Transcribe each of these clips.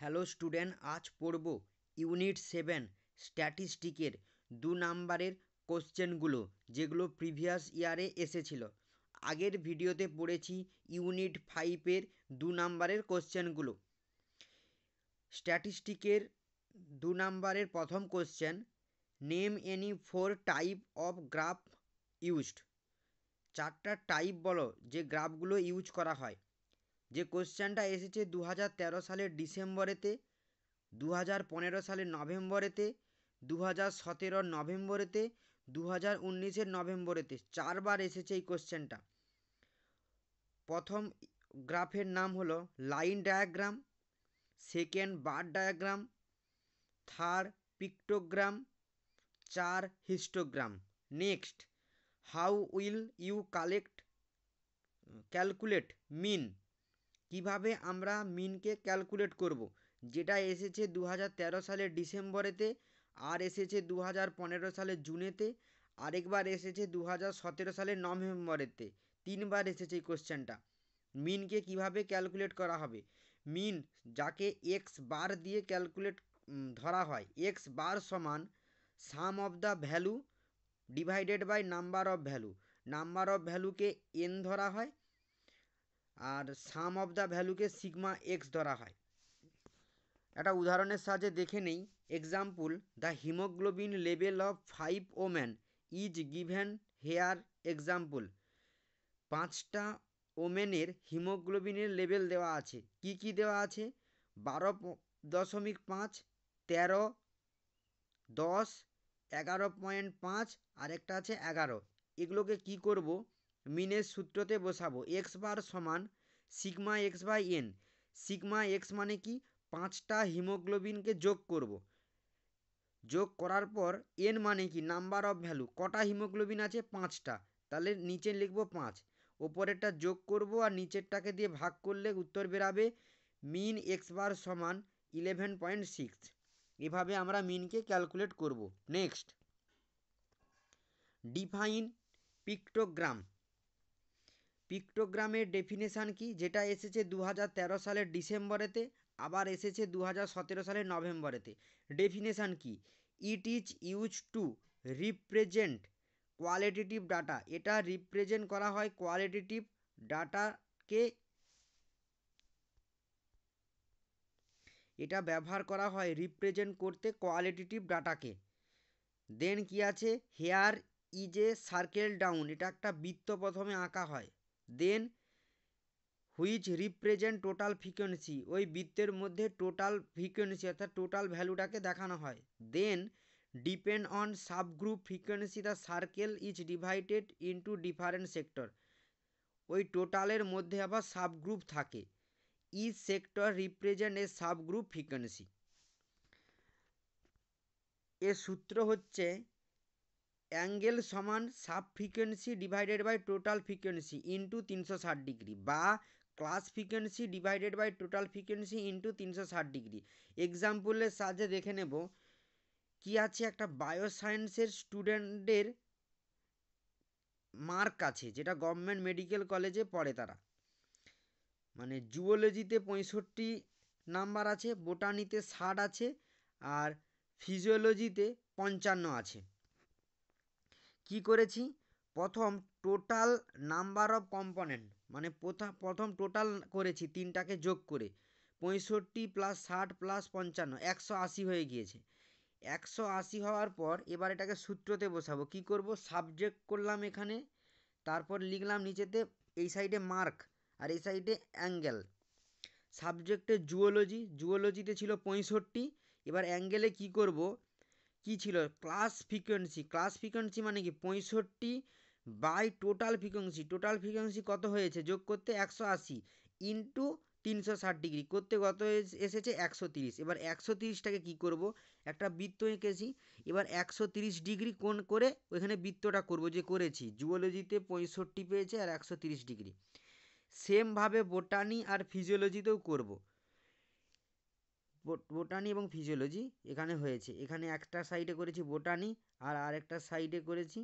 Hello student, আজ পড়ব unit 7 স্ট্যাটিস্টিকের 2 নাম্বারের কোশ্চেনগুলো, যেগুলো প্রিভিয়াস ইয়ারে এসেছিল। আগের ভিডিওতে পড়েছি ইউনিট 5-এর 2 নাম্বারের কোশ্চেনগুলো। স্ট্যাটিস্টিকের 2 নাম্বারের প্রথম question, name any 4 type of graph used. 4টা টাইপ বলো যে গ্রাফগুলো ইউজ করা হয়। যে কোশ্চেনটা এসেছে 2013 সালের ডিসেম্বরেতে, 2015 সালের নভেম্বরেতে, 2017 নভেম্বরেতে, 2019 নভেম্বরেতে 4বার এসেছে এই কোশ্চেনটা। প্রথম গ্রাফের নাম হলো line diagram, second bar diagram, third pictogram, 4 histogram. Next, how will you calculate mean. কিভাবে আমরা মিনকে ক্যালকুলেট করব, যেটা এসেছে 2013 সালের ডিসেম্বরেতে, আর এসেছে 2015 সালের জুনেতে, আরেকবার এসেছে 2017 সালের নভেম্বরেতে। 3বার এসেছে এই কোশ্চেনটা। মিনকে কিভাবে ক্যালকুলেট করা হবে। মিন যাকে এক্স বার দিয়ে ক্যালকুলেট ধরা হয়। এক্স বার সমান sum of the value divided by number of value. Number of ভ্যালুকে এন ধরা হয়, আর সাম অফ দ্য ভ্যালুকে সিগমা এক্স ধরা হয়। একটা উদাহরণের সাহায্যে দেখে নেই। Example, the haemoglobin level of 5 women is given here. Example, 5টা ওমেনের হিমোগ্লোবিনের লেভেল দেওয়া আছে। কি কি দেওয়া আছে? 12.5, 13, 10, 11.5, আর একটা আছে 11। এগুলোকে কি করব? মিনের সূত্রতে বসাবো। এক্স বার সমান sigma x by n. Sigma x মানে কি? 5টা হিমোগ্লোবিনকে যোগ করব। যোগ করার পর এন মানে কি? Number of value. কটা হিমোগ্লোবিন আছে? 5টা। তাহলে নিচে লিখব 5, ওপরেরটা যোগ করব আর নিচেরটাকে দিয়ে ভাগ করলে উত্তর বেরাবে মিন এক্স বার সমান 11.6। এভাবে আমরা মিনকে ক্যালকুলেট করব। Next, define pictogram. পিক্টোগ্রামের ডেফিনেশান কি? যেটা এসেছে 2013 সালের ডিসেম্বরেতে, আবার এসেছে 2017 সালের নভেম্বরেতে। ডেফিনেশান কি? It is use two represent qualitative data. এটা রিপ্রেজেন্ট করা হয় কোয়ালিটেটিভ ডাটাকে। এটা ব্যবহার করা হয় রিপ্রেজেন্ট করতে কোয়ালিটেটিভ ডাটাকে। দেন কি আছে? Here is a circle down. এটা একটা বৃত্ত প্রথমে আঁকা হয়। Then which represent total frequency. ওই বৃত্তের মধ্যে টোটাল ফ্রিকোয়েন্সি অর্থাৎ টোটাল ভ্যালুটাকে দেখানো হয়। Then depend on subgroup frequency the circle is divided into different sector. ওই টোটালের মধ্যে আবার সাবগ্রুপ থাকে। Each sector represent a subgroup frequency. এর সূত্র হচ্ছে অ্যাঙ্গেল সমান sub frequency divided by total frequency into 360 degree, বা class frequency divided by total frequency into 360 degree. এক্সাম্পলের সাহায্যে দেখে নেব। কি আছে? একটা বায়োসায়েন্সের স্টুডেন্টদের মার্ক আছে, যেটা গভর্নমেন্ট মেডিকেল কলেজে পড়ে তারা। মানে জুওলজিতে 65 নাম্বার আছে, বোটানিতে 60 আছে, আর ফিজিওলজিতে 55 আছে। কি করেছি? প্রথম টোটাল নাম্বার অফ কম্পোনেন্ট, মানে প্রথম টোটাল করেছি 3টাকে যোগ করে। 65 প্লাস 60 প্লাস 55, 180 হয়ে গিয়েছে। 180 হওয়ার পর এবার এটাকে সূত্রতে বসাবো। কি করব? সাবজেক্ট করলাম এখানে, তারপর লিখলাম নিচেতে এই সাইডে মার্ক আর এই সাইডে অ্যাঙ্গেল। সাবজেক্টে জুওলজিতে ছিল 65। এবার অ্যাঙ্গেলে কি করব? কি ছিল? ক্লাস ফ্রিকোয়েন্সি মানে কি? 65 by total frequency. Total frequency কত হয়েছে? যোগ করতে 180 ইন্টু 360 ডিগ্রি করতে কত এসেছে? 130। এবার 130টাকে কি করব? একটা বৃত্ত এঁকেছি। এবার 130 ডিগ্রি কোণ করে ওইখানে বৃত্তটা করব, যে করেছি। জুওলজিতে 65 পেয়েছে আর 130 ডিগ্রি। সেমভাবে বোটানি আর ফিজিওলজিতেও করব। বোটানি এবং ফিজিওলজি এখানে হয়েছে। এখানে একটা সাইডে করেছি বোটানি আর আরেকটা সাইডে করেছি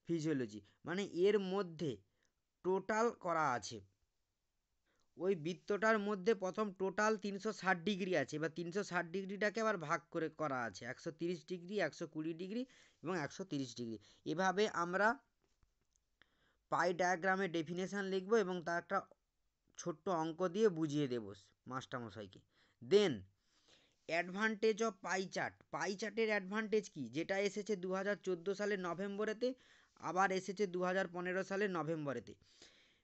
ফিজিওলজি। মানে এর মধ্যে টোটাল করা আছে। ওই বৃত্তটার মধ্যে প্রথম টোটাল 360 ডিগ্রি আছে, এবার 360 ডিগ্রিটাকে আবার ভাগ করে করা আছে 130 ডিগ্রি, 120 ডিগ্রি এবং 130 ডিগ্রি। এভাবে আমরা পাই ডায়াগ্রামের ডেফিনেশান লিখব এবং তার একটা ছোট্ট অঙ্ক দিয়ে বুঝিয়ে দেব মাস্টারমশাইকে। দেন অ্যাডভান্টেজ অফ পাই চার্ট। পাই চার্টের অ্যাডভান্টেজ কি, যেটা এসেছে 2014 সালের নভেম্বরেতে, আবার এসেছে 2015 সালের নভেম্বরেতে।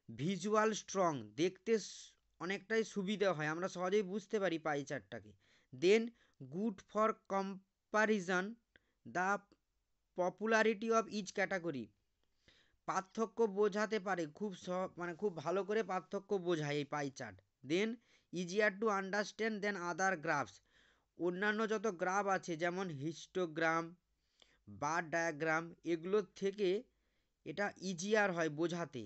ভিজুয়াল স্ট্রং, দেখতে অনেকটাই সুবিধা হয়, আমরা সহজেই বুঝতে পারি পাই চার্টটাকে। Then good for comparison the popularity of each category, পার্থক্য বোঝাতে পারে, খুব ভালো করে পার্থক্য বোঝায় এই pie chart. Then easier to understand then other graphs, অন্যান্য যত গ্রাফ আছে যেমন হিস্টোগ্রাম, বার ডায়াগ্রাম, এগুলোর থেকে এটা ইজিয়ার হয় বোঝাতে।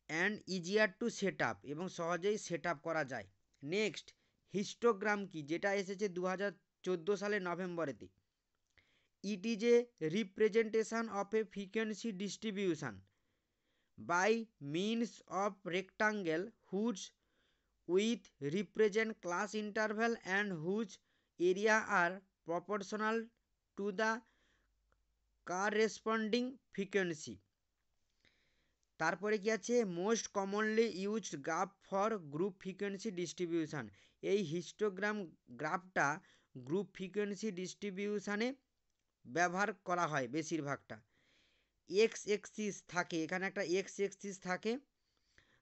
And easier two set up, এবং সহজেই সেট আপ করা যায়। নেক্সট হিস্টোগ্রাম কি, যেটা এসেছে 2014 সালের নভেম্বরেতে। It is a representation of a frequency distribution by means of rectangle whose with represent class interval and whose area are proportional to the corresponding frequency. তারপরে কি আছে, most commonly used graph for group frequency distribution. এই histogram গ্রাফটা group frequency ডিস্ট্রিবিউশানে ব্যবহার করা হয় বেশিরভাগটা। এক্স এক্সিস থাকে, এখানে একটা এক্স এক্সিস থাকে,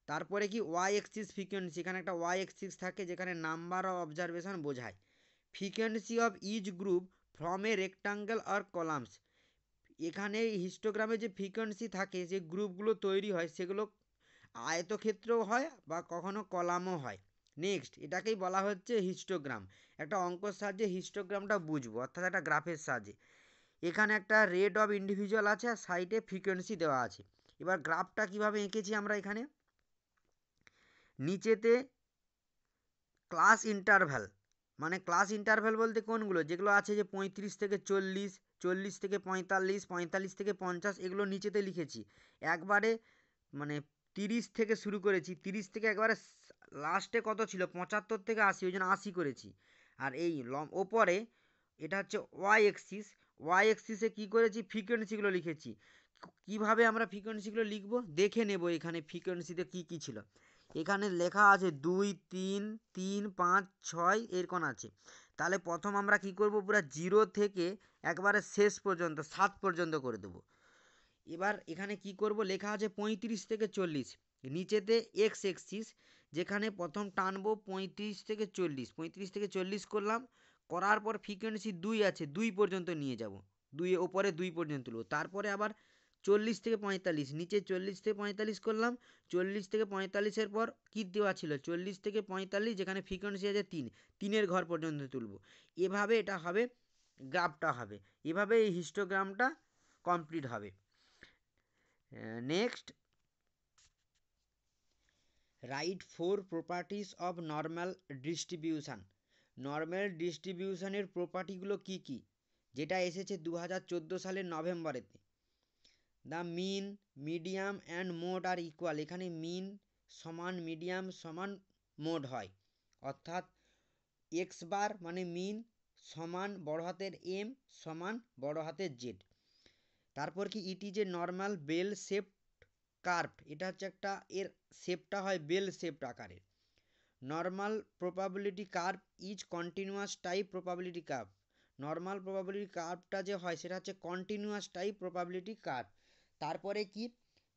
তারপরে কি ওয়াই এক্সিস ফ্রিকোয়েন্সি, এখানে একটা ওয়াই এক্সিস থাকে যেখানে নাম্বার অফ অবজারভেশন বোঝায়। Frequency of each group from a rectangle আর কলামস, এখানে হিস্টোগ্রামে যে ফ্রিকোয়েন্সি থাকে, যে গ্রুপগুলো তৈরি হয় সেগুলো আয়তক্ষেত্রও হয় বা কখনো কলামও হয়। নেক্সট এটাকেই বলা হচ্ছে হিস্টোগ্রাম। একটা অঙ্কর সাহায্যে হিস্টোগ্রামটা বুঝবো, অর্থাৎ একটা গ্রাফের সাহায্যে। এখানে একটা রেট অফ ইন্ডিভিজুয়াল আছে আর সাইডে ফ্রিকোয়েন্সি দেওয়া আছে। এবার গ্রাফটা কিভাবে এঁকেছি আমরা, এখানে নিচেতে ক্লাস ইন্টারভ্যাল, মানে ক্লাস ইন্টারভ্যাল বলতে কোনগুলো, যেগুলো আছে যে 35 থেকে 40, 40 থেকে 45, 45 থেকে 50, এগুলো নিচেতে লিখেছি। একবারে মানে 30 থেকে শুরু করেছি, 30 থেকে একবারে লাস্টে কত ছিল 75 থেকে 80, ওই জন্য 80 করেছি। আর এই ওপরে এটা হচ্ছে ওয়াই এক্সিস, ওয়াই এক্সিসে কী করেছি, ফ্রিকোয়েন্সিগুলো লিখেছি। কিভাবে আমরা ফ্রিকোয়েন্সিগুলো লিখবো দেখে নেব, এখানে ফ্রিকোয়েন্সিতে কী কী ছিল। এখানে লেখা আছে 2, 3, 3, 5, 6 এরকম আছে। তাহলে প্রথম আমরা কি করব, পুরো 0 থেকে একবারে শেষ পর্যন্ত 7 পর্যন্ত করে দেবো। এবার এখানে কি করব, লেখা আছে 35 থেকে 40, নিচেতে এক্স এক্সিস, যেখানে প্রথম টানবো 35 থেকে 40, 35 থেকে 40 করলাম, করার পর ফ্রিকোয়েন্সি 2 আছে, 2 পর্যন্ত নিয়ে যাব, 2 ওপরে 2 পর্যন্ত তুলব। তারপরে আবার 40 থেকে 45, নিচে 40 থেকে 45 করলাম, 40 থেকে 45-এর পর কী দেওয়া ছিল 40 থেকে 45, যেখানে ফ্রিকোয়েন্সি আছে 3, 3-এর ঘর পর্যন্ত তুলব। এভাবে এটা হবে, গ্রাফটা হবে এভাবে, এই হিস্টোগ্রামটা কমপ্লিট হবে। Next, write 4 properties of normal distribution. Normal ডিস্ট্রিবিউশানের প্রপার্টিগুলো কি কি, যেটা এসেছে 2014 সালের নভেম্বরেতে। The mean, medium and mode are equal, এখানে মিন সমান মিডিয়াম সমান মোড হয়, অর্থাৎ এক্স বার মানে মিন সমান বড় হাতের এম সমান বড় হাতের জেড। তারপর কি, it is a normal bell shape curve, এটা হচ্ছে একটা, এর শেপটা হয় বেল শেপড আকারের। Normal probability curve is continuous type probability curve, normal probability কার্ভটা যে হয় সেটা হচ্ছে কন্টিনিউয়াস টাইপ প্রবাবিলিটি কার্ভ। তারপরে কি,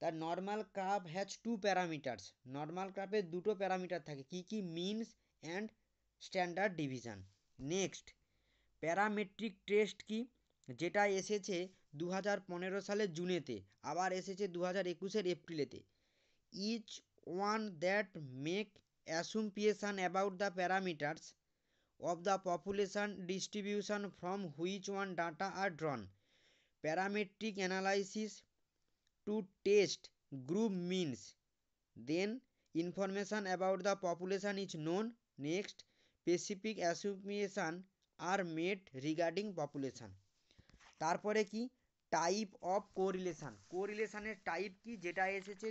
তার normal curve has 2 parameters, normal কার্ভের 2টো প্যারামিটার থাকে, কি কি, means and standard division. Next, parametric test কি, যেটা এসেছে 2015 সালের জুনেতে, আবার এসেছে 2021-এর এপ্রিলেতে। Each one that make assumption about the parameters of the population distribution from which one data are drawn. Parametric analysis to test group means, then information about the population is known. Next, specific assumption are made regarding population. তারপরে কি, type of correlation, কোরিলেশানের type কি, যেটা এসেছে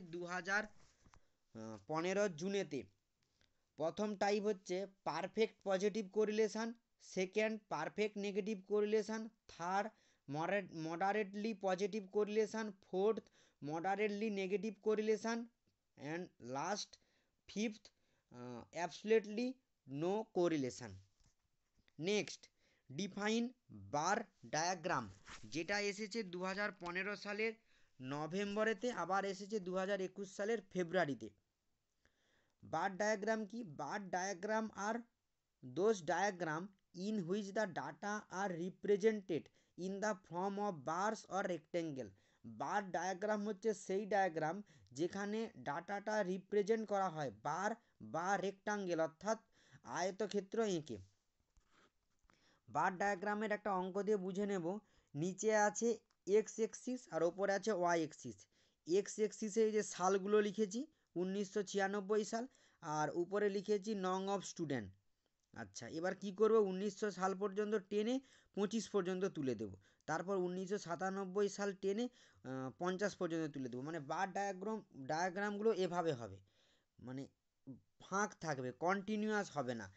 15 জুনেতে। প্রথম type হচ্ছে perfect positive correlation, second perfect negative correlation, third moderately positive correlation, fourth moderately negative correlation and last fifth absolutely no correlation. Next, define bar diagram, যেটা এসেছে 2015 সালের নভেম্বরেতে, আবার এসেছে 2021 সালের ফেব্রুয়ারিতে। বার ডায়াগ্রাম কি? বার ডায়াগ্রাম আর those diagram in which the data are represented in the form of bars or rectangle। Bar diagram হচ্ছে সেই ডায়াগ্রাম যেখানে ডাটাটা রিপ্রেজেন্ট করা হয় বার বা রেক্টাঙ্গেল অর্থাৎ আয়তক্ষেত্র এঁকে। বার ডায়াগ্রামের একটা অঙ্ক দিয়ে বুঝে নেব। নিচে আছে এক্স এক্সিস আর ওপরে আছে ওয়াই এক্সিস। এক্স এক্সিসে এই যে সালগুলো লিখেছি 1996 সাল, আর উপরে লিখেছি নং অফ স্টুডেন্ট। আচ্ছা, এবার কি করব, 1900 সাল পর্যন্ত টেনে 25 পর্যন্ত তুলে দেব, তারপর 1997 সাল টেনে 50 পর্যন্ত তুলে দেবো। মানে বার ডায়াগ্রামগুলো এভাবে হবে, মানে ফাঁক থাকবে, কন্টিনিউয়াস হবে না।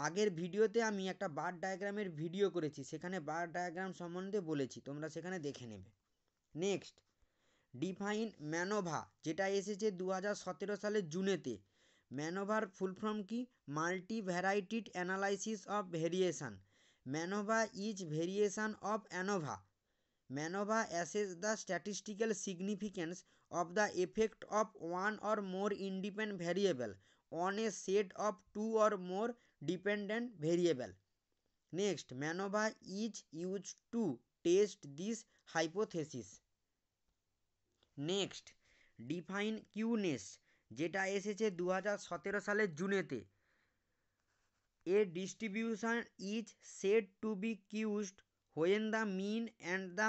আগের ভিডিওতে আমি একটা বার ডায়াগ্রামের ভিডিও করেছি, সেখানে বার ডায়াগ্রাম সম্বন্ধে বলেছি, তোমরা সেখানে দেখে নেবে। নেক্সট, ডিফাইন ম্যানোভা, যেটা এসেছে 2017 সালের জুনেতে। ম্যানোভার ফুল ফর্ম কি? Multi variated analysis of variation. MANOVA is variation of ANOVA. MANOVA assess the statistical significance of the effect of one or more independent variable on a set of two or more dependent variable. Next, MANOVA is use to test this hypothesis. Next, define skewness, যেটা এসেছে 2017 সালের জুনেতে। A distribution is said to be কিউজড when the mean and the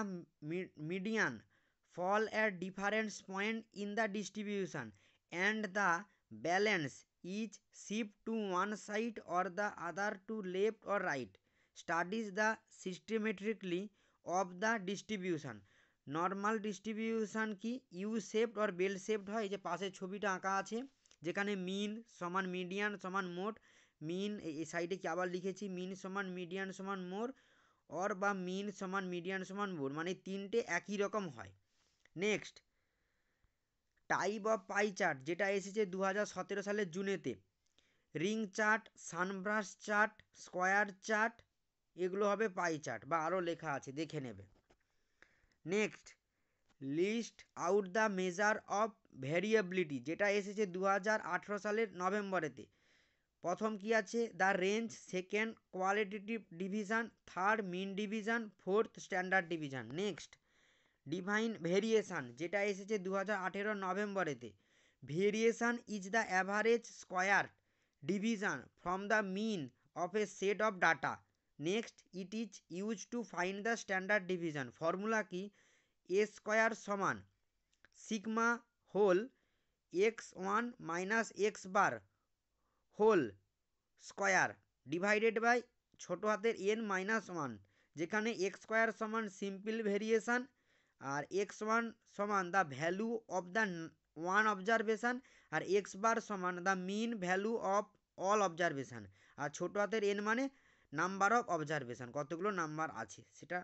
median fall at different point in the distribution and the balance is shift to one side or the other to left or right. Studies the symmetrically of the distribution. Normal distribution কি U shaped or bell shaped হয়, যে পাশে ছবিটা আঁকা আছে, যেখানে মিন সমান median সমান মোড। মিন এই সাইডে কি আবার লিখেছি, মিন সমান মিডিয়ান সমান মোর, অর বা মিন সমান মিডিয়ান সমান মোর, মানে তিনটে একই রকম হয়। Next, type of pie chart, যেটা এসেছে 2017 সালের জুনেতে। Ring chart, sunburst chart, square chart, এগুলো হবে পাই চার্ট, বা আরও লেখা আছে, দেখে নেবে। Next, list out the measure of variability, যেটা এসেছে 2018 সালের নভেম্বরেতে। প্রথম কি আছে, the range, second qualitative division, third mean division, fourth standard division. Next, define variation, যেটা এসেছে 2018 নভেম্বরেতে। Variation is the average square division from the mean of a set of data. Next, it is use to find the standard division. Formula কি? A square সমান sigma whole x one minus x bar whole square divided by ছোটো হাতের n minus one, যেখানে x square সমান simple variation আর x one সমান the value of the one observation আর x bar সমান the mean value of all observation, আর ছোটো হাতের এন মানে নাম্বার অফ অবজারভেশান, কতগুলো নাম্বার আছে সেটা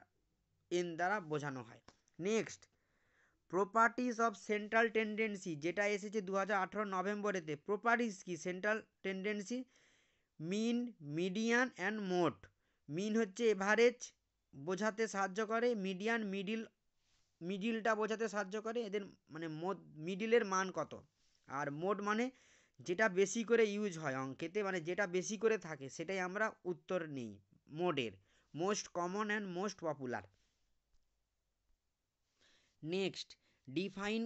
এন দ্বারা বোঝানো হয়। Next, properties of central tendency, যেটা এসেছে 2018 নভেম্বরেতে। প্রপার্টিস কি central tendency? Mean, median and mode. Mean হচ্ছে এভারেজ বোঝাতে সাহায্য করে, মিডিয়ান মিডিলটা বোঝাতে সাহায্য করে, এদের মানে মিডিলের মান কত, আর মোড মানে যেটা বেশি করে ইউজ হয় অঙ্কেতে, মানে যেটা বেশি করে থাকে সেটাই আমরা উত্তর নিই মোডের, most common and most popular. Next, define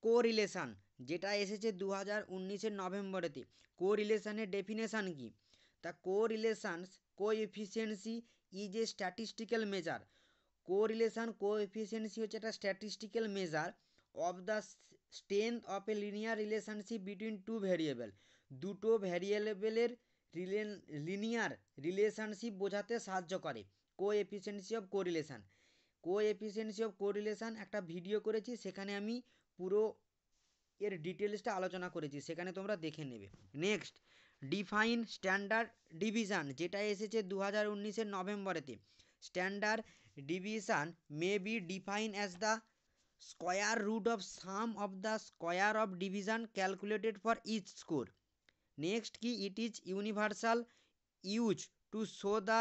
correlation, যেটা এসেছে 2019 নভেম্বরেতে। কোরিলেশানের ডেফিনেশান কি? The correlations coefficients is a statistical measure. Coefficients হচ্ছে একটা statistical measure of the strength of a linear relationship between two variable. দুটো ভ্যারিয়েবলের লিনিয়ার রিলেশনশিপ বোঝাতে সাহায্য করে কোএফিসিয়েন্সি অফ কোরিলেশান। কোএফিসিয়েন্সি অফ কোরিলেশান একটা ভিডিও করেছি, সেখানে আমি পুরো এর ডিটেলসটা আলোচনা করেছি, সেখানে তোমরা দেখে নেবে। নেক্সট, ডিফাইন স্ট্যান্ডার্ড ডিভিশন, যেটা এসেছে 2019-এর নভেম্বরেতে। Standard division may be define as the square root of sum of the square of division calculated for each score. Next কি, it is universal use to show the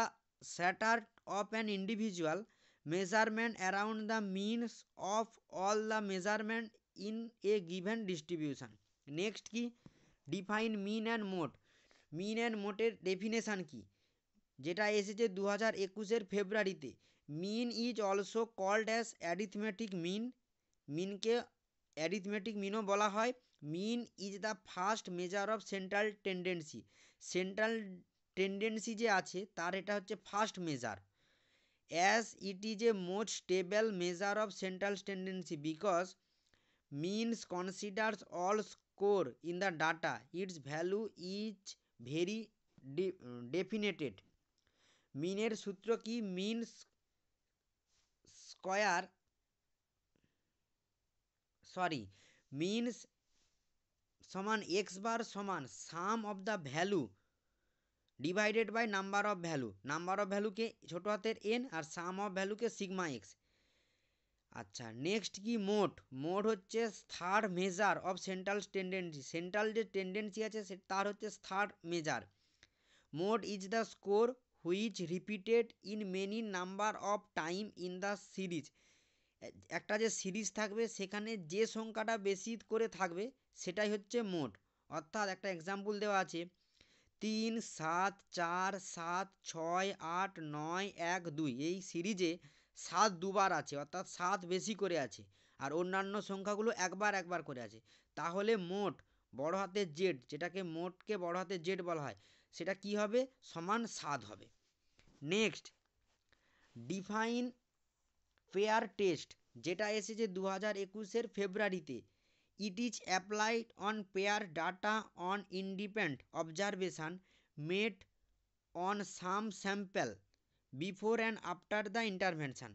scatter of an individual measurement around the means of all the measurement in a given distribution. Next কি, define mean and mode. mean and mode এর definition কি, যেটা এসেছে 2021-এর ফেব্রুয়ারিতে। Mean is also called as arithmetic mean, মিনকে arithmetic মিনও বলা হয়। Mean is the first measure of central tendency, central tendency যে আছে তার এটা হচ্ছে first measure. as it is a most stable measure of central tendency because means considers all score in the data, its value is very definite. মিনের সূত্র কি, mean square means সমান x bar সমান sum of the value divided by number of value, number of ভ্যালুকে ছোটো হাতের n আর সাম of ভ্যালুকে সিগমা এক্স। আচ্ছা, নেক্সট কি, মোড হচ্ছে third measure of central tendency, central যে টেন্ডেন্সি আছে তার হচ্ছে third measure. Mode is the score which repeated in many number of time in the series. একটা যে সিরিজ থাকবে সেখানে যে সংখ্যাটা বেশি করে থাকবে সেটাই হচ্ছে মোড। অর্থাৎ একটা এক্সাম্পল দেওয়া আছে, 3, 7, 4, 7, 6, 8, 9, 1, 2 এই সিরিজে 7 দুবার আছে, অর্থাৎ 7 বেশি করে আছে, আর অন্যান্য সংখ্যাগুলো একবার করে আছে। তাহলে মোট বড় হাতের জেড, যেটাকে মোটকে বড় হাতের জেড বলা হয়, সেটা কি হবে, সমান 7 হবে। নেক্সট, ডিফাইন পেয়ার টেস্ট, যেটা এসেছে 2021-এর ফেব্রুয়ারিতে। It is applied on pair data on independent observation made on some sample before and after the intervention.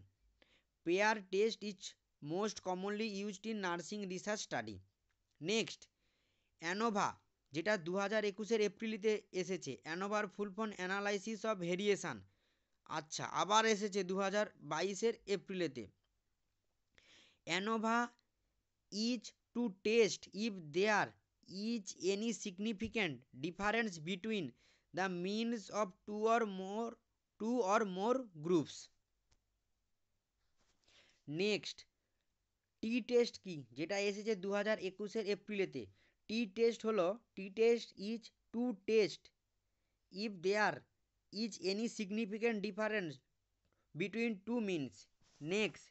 Pair test is most commonly used in nursing research study. Next, ANOVA, যেটা 2021-এর এপ্রিলেতে এসেছে। ANOVA full form analysis of variation. আচ্ছা, আবার এসেছে 2022-এর এপ্রিলেতে। ANOVA is to test if there is any significant difference between the means of two or more groups. Next, T test কি, যেটা এসেছে 2021-এর এপ্রিলেতে। টি টেস্ট হলো, T test is to test if there is any significant difference between two means. Next,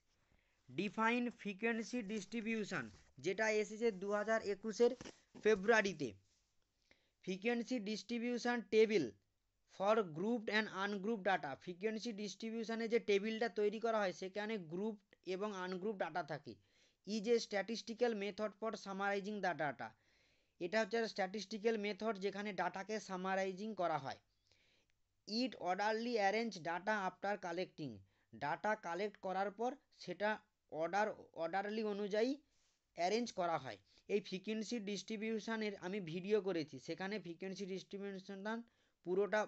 define frequency distribution, যেটা এসেছে 2021-এর ফেব্রুয়ারিতে। Frequency distribution table for grouped and ungroup data. Frequency ডিস্ট্রিবিউশনে যে টেবিলটা তৈরি করা হয় সেখানে গ্রুপ এবং আনগ্রুপ ডাটা থাকে। Is a statistical method for summarising the data. এটা হচ্ছে স্ট্যাটিস্টিক্যাল মেথড যেখানে ডাটাকে সামারাইজিং করা হয়। It orderly arrange data after collecting. Data collect করার পর সেটা অর্ডারলি অনুযায়ী অ্যারেঞ্জ করা হয়। এই ফ্রিকোয়েন্সি ডিস্ট্রিবিউশনের আমি ভিডিও করেছি, সেখানে ফ্রিকোয়েন্সি ডিস্ট্রিবিউশন পুরোটা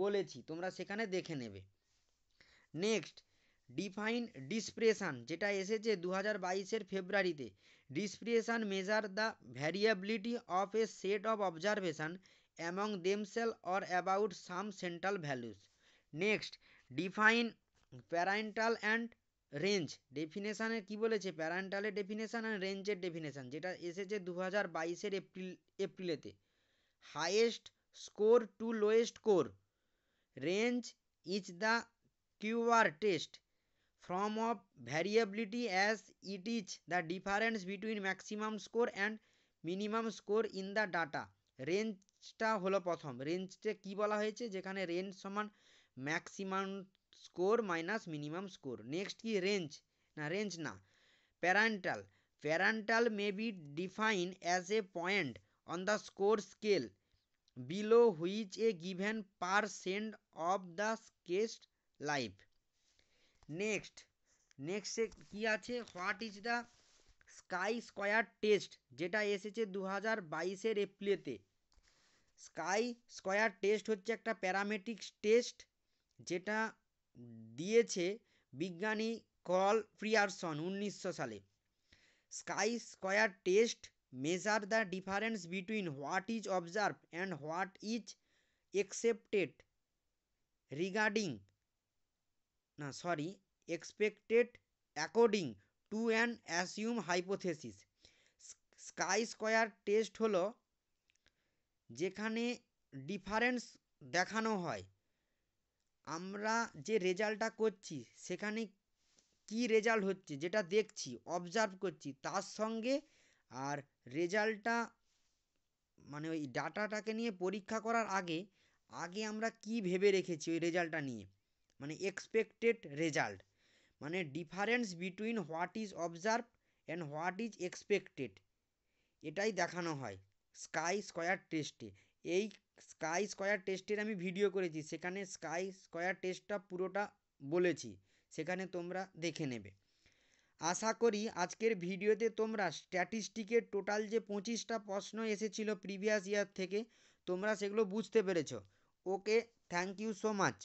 বলেছি, তোমরা সেখানে দেখে নেবে। নেক্সট, ডিফাইন ডিসপ্রেশন, যেটা এসেছে 2022-এর ফেব্রুয়ারিতে। Dispersion measure the variability of a set of observation among themselves or about some central values. Next, define parental and range. ডেফিনেশানে কি বলেছে, প্যারেন্টালের ডেফিনেশান অ্যান্ড রেঞ্জের ডেফিনেশান, যেটা এসেছে 2022-এর এপ্রিলেতে। Highest score to lowest score range is the QR test from of variability as it is the difference between maximum score and minimum score in the data. রেঞ্জটা হলো প্রথম, রেঞ্জটা কি বলা হয়েছে, যেখানে রেঞ্জ সমান maximum score minus minimum score. Next কি, রেঞ্জ না, parental May be define as a point on the score scale below which a given percent of the case life. Next কি আছে, what is the sky square test, যেটা এসেছে 2022 এপ্রিলেতে। Sky square test হচ্ছে একটা parametric test, যেটা দিয়েছে বিজ্ঞানী curl Pearson 1900 সালে। Sky square test measure the difference between what is observe and what is accepted regarding expected according to an assumed hypothesis। Sky square test হলো যেখানে difference দেখানো হয়, আমরা যে রেজাল্টটা করছি সেখানে কি রেজাল্ট হচ্ছে যেটা দেখছি অবজার্ভ করছি তার সঙ্গে, আর রেজাল্টটা মানে ওই ডাটাটাকে নিয়ে পরীক্ষা করার আগে আগে আমরা কি ভেবে রেখেছি ওই রেজাল্টটা নিয়ে, মানে এক্সপেক্টেড রেজাল্ট, মানে difference between what is observe and what is expected, এটাই দেখানো হয় স্কাই স্কয়ার টেস্টে। এই স্কাই স্কয়ার টেস্টের আমি ভিডিও করেছি, সেখানে স্কাই স্কয়ার টেস্টটা পুরোটা বলেছি, সেখানে তোমরা দেখে নেবে। আশা করি আজকের ভিডিওতে তোমরা স্ট্যাটিস্টিকের টোটাল যে 25টা প্রশ্ন এসেছিল প্রিভিয়াস ইয়ার থেকে, তোমরা সেগুলো বুঝতে পেরেছো। ওকে, থ্যাংক ইউ সো মাচ।